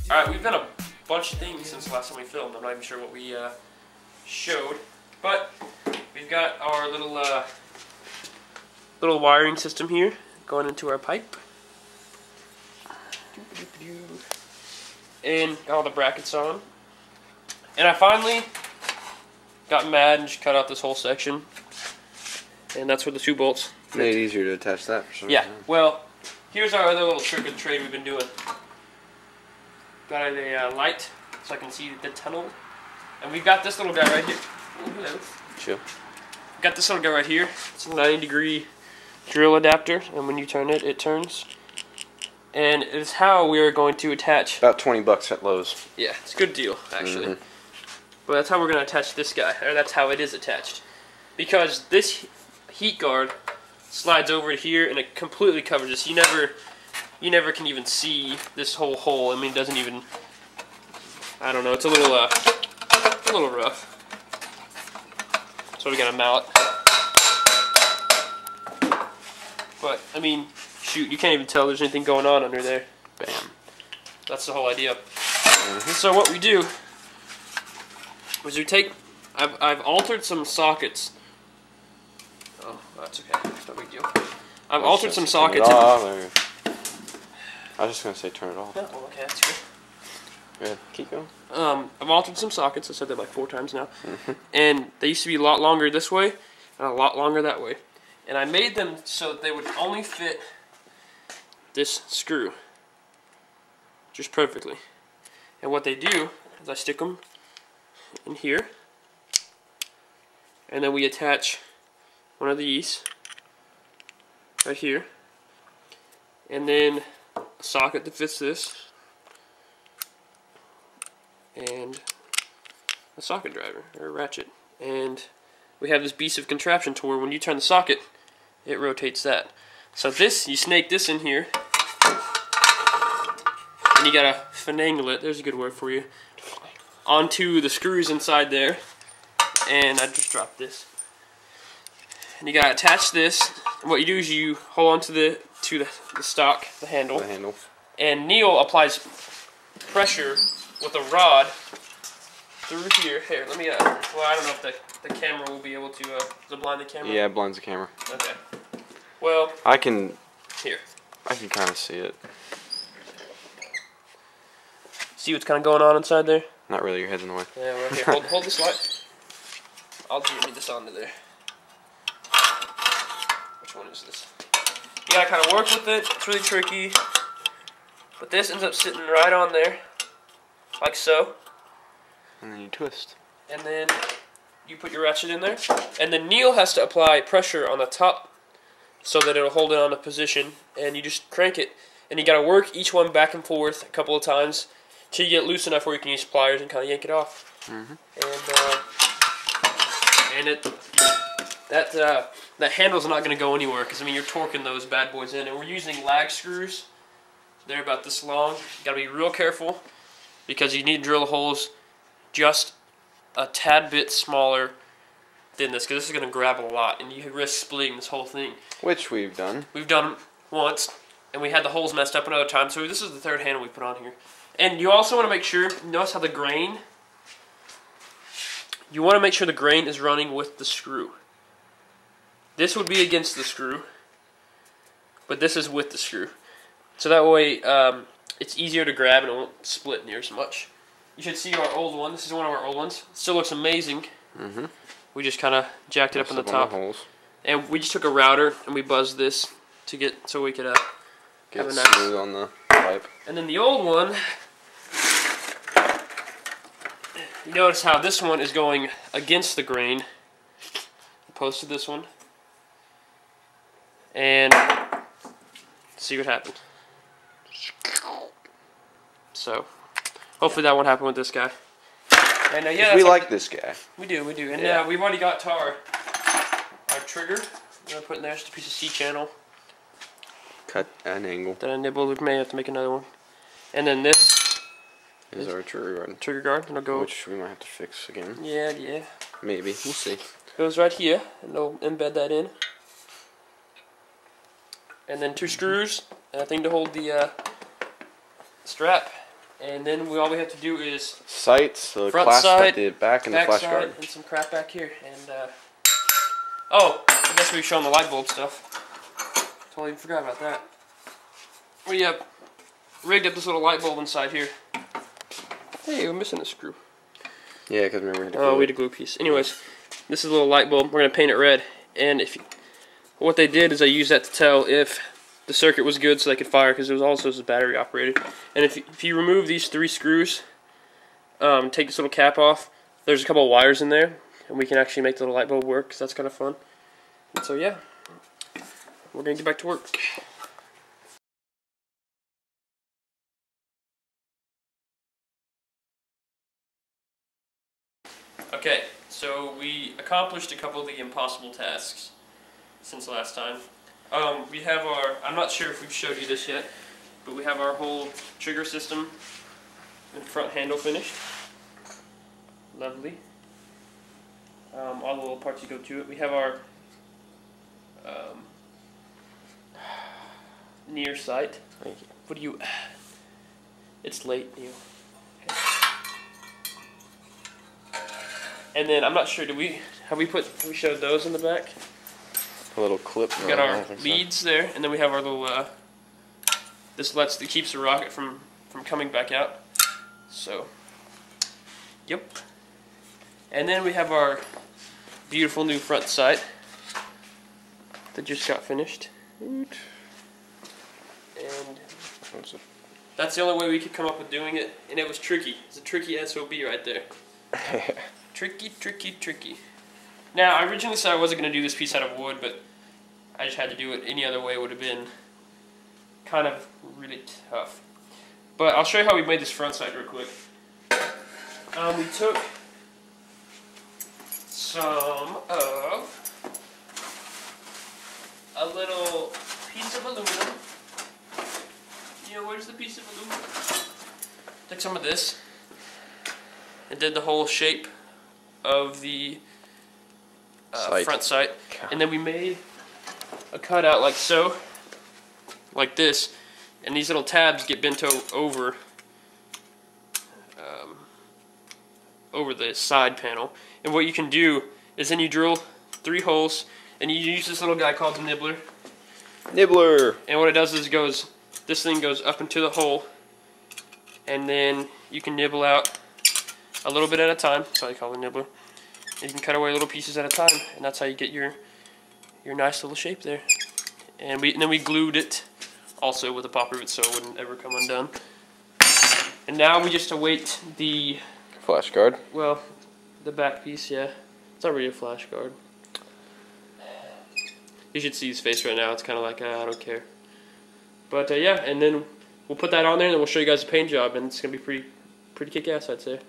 Alright, we've done a bunch of things since the last time we filmed. I'm not even sure what we showed, but we've got our little wiring system here going into our pipe. And got all the brackets on. And I finally got mad and just cut out this whole section. And that's where the 2 bolts fit. Made it easier to attach that for some reason. reason. Well, here's our other little trick of the trade we've been doing. Got a light so I can see the tunnel. And we've got this little guy right here. Oh, hello. Chill. Got this little guy right here. It's a 90-degree drill adapter, and when you turn it, it turns. And it is how we are going to attach. About 20 bucks at Lowe's. Yeah, it's a good deal, actually. But that's how we're going to attach this guy, or that's how it is attached. Because this heat guard slides over here, and it completely covers this. You never can even see this whole hole. I mean, it doesn't even. I don't know. It's a little rough. So we got a mallet. But I mean, shoot, you can't even tell there's anything going on under there. Bam. That's the whole idea. So what we do is we take. I've altered some sockets. Oh, that's okay. It's no big deal. I've altered some sockets. I was just gonna say turn it off. Oh, well, okay, that's good. Good. Keep going. I've altered some sockets. I said that like 4 times now. And they used to be a lot longer this way and a lot longer that way. And I made them so that they would only fit this screw just perfectly. And what they do is I stick them in here, and then we attach one of these right here, and then a socket that fits this, and a socket driver or a ratchet, and we have this piece of contraption to where when you turn the socket, it rotates that. So this, you snake this in here, and you gotta finagle it, there's a good word for you, onto the screws inside there. And I just dropped this. And you gotta attach this. And what you do is you hold on to the stock, the handle. The handle. And Neil applies pressure with a rod through here. Here, let me, well, I don't know if the camera will be able to, does it blind the camera? Yeah, it blinds the camera. Okay. Well, I can kind of see it. See what's kind of going on inside there? Not really, your head's in the way. Yeah, well, here, hold this light. I'll get this onto there. Which one is this? You gotta kind of work with it. It's really tricky. But this ends up sitting right on there, like so. And then you twist. And then you put your ratchet in there. And then Neil has to apply pressure on the top so that it'll hold it on a position. And you just crank it. And you gotta work each one back and forth a couple of times till you get loose enough where you can use pliers and kind of yank it off. That handle's not going to go anywhere because I mean you're torquing those bad boys in, and we're using lag screws. They're about this long. You got to be real careful because you need to drill holes just a tad bit smaller than this because this is going to grab a lot, and you risk splitting this whole thing. Which we've done. We've done once, and we had the holes messed up another time. So this is the 3rd handle we put on here. And you also want to make sure, notice how the grain, you want to make sure the grain is running with the screw. This would be against the screw, but this is with the screw. So that way it's easier to grab and it won't split near as much. You should see our old one. This is one of our old ones. It still looks amazing. We just kind of jacked it up on the top. And we just took a router and we buzzed this to get, so we could get smooth on the pipe. And then the old one, you notice how this one is going against the grain opposed to this one. And see what happens. So hopefully that won't happen with this guy. And yeah, we like this guy. We do. And we've already got our trigger. We're gonna put in there just a piece of C-channel. Cut an angle. That I nibbled. We may have to make another one. And then this is our trigger guard. Trigger guard. And it'll go. Which we might have to fix again. Yeah. Maybe. We'll see. Goes right here, and they'll embed that in. and then 2 screws, and a thing to hold the strap. And then all we have to do is sights, the front clasp side, at the back, and the flash guard. And some crap back here. And oh, I guess we've shown the light bulb stuff. Totally forgot about that. We have rigged up this little light bulb inside here. Hey, we're missing a screw. Yeah, because remember. We had a glue piece. Anyways, this is a little light bulb. We're gonna paint it red. And what they did is they used that to tell if the circuit was good, so they could fire, because it was also battery operated. And if you remove these 3 screws, take this little cap off, there's a couple of wires in there, and we can actually make the little light bulb work, because that's kind of fun. And so yeah, we're gonna get back to work. Okay, so we accomplished a couple of the impossible tasks since last time. We have I'm not sure if we've showed you this yet, but we have our whole trigger system and front handle finished. Lovely. All the little parts that go to it. We have our near sight. Thank you. What do you... It's late, Neil. And then, I'm not sure, have we showed those in the back? A little clip. We got our leads there, and then we have our little, this keeps the rocket from coming back out. So, yep. And then we have our beautiful new front sight that just got finished. And that's the only way we could come up with doing it, and it was tricky. It's a tricky SOB right there. Tricky, tricky, tricky. Now, I originally said I wasn't going to do this piece out of wood, but I just had to do it. Any other way would have been kind of really tough. But I'll show you how we made this front sight real quick. We took some of a little piece of aluminum. You know, where's the piece of aluminum? Took some of this and did the whole shape of the front sight, and then we made a cutout like so, like this, and these little tabs get bent over the side panel. And what you can do is then you drill 3 holes, and you use this little guy called the nibbler. Nibbler. And what it does is this thing goes up into the hole, and then you can nibble out a little bit at a time. That's why they call it a nibbler. And you can cut away little pieces at a time, and that's how you get your nice little shape there. And then we glued it also with a pop rivet so it wouldn't ever come undone. And now we just await the flash guard. Well, the back piece, yeah. It's not really a flash guard. You should see his face right now. It's kind of like, I don't care. But yeah, and then we'll put that on there, and then we'll show you guys the paint job, and it's gonna be pretty kick-ass, I'd say.